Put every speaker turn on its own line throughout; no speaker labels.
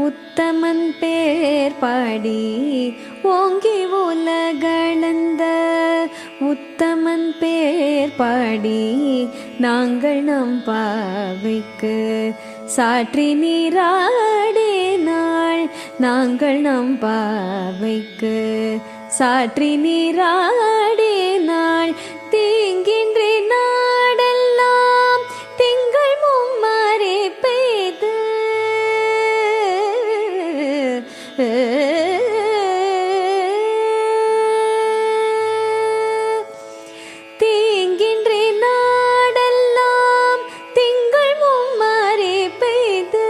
உத்தமன் பேர் பாடி ஓங்கி உலகளந்த உத்தமன் பேர் பாடி நாங்கள் நம் பாவைக்கு சாற்றி நீராடினாள். நாங்கள் நம் பாவைக்கு சாற்றி நீராடினாள். தீங்கின்றி நாடெல்லாம் திங்கள் மும்மாறி பெய்து தீங்கின்றி நாடெல்லாம் திங்கள் மும்மாறி பெய்து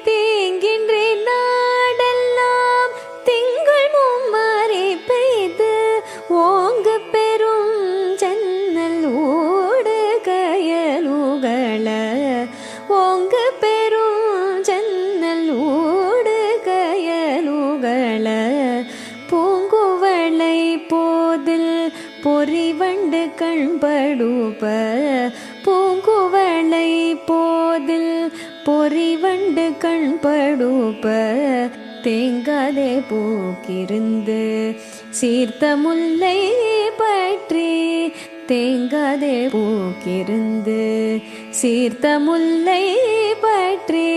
தீங்கின்றி நாடெல்லாம் திங்கள் மும்மாறி பெய்து ஓங்கு பெரும் ஜன்னல் ஊடு கயலுகள ஓங்கு பெரும் ஜன்னல் ஊடு கயலுகள பூங்குவளை போதில் பொறிவண்டு கண்படுப்ப பூங்குவளை போதில் பொறிவண்டு கண்படுப்ப தேங்காதே பூக்கிருந்து சீர்த்த முல்லை பற்றி தேங்காதே பூக்கிருந்து சீர்த்த முல்லை பற்றி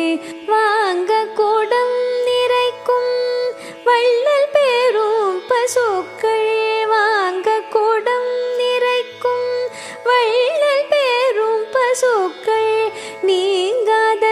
வாங்க கூடம் நிறைக்கும் வள்ளல் பேரும் பசுக்கள் வாங்க கூடம் நிறைக்கும் வள்ளல் பேரும் பசுக்கள் நீங்காத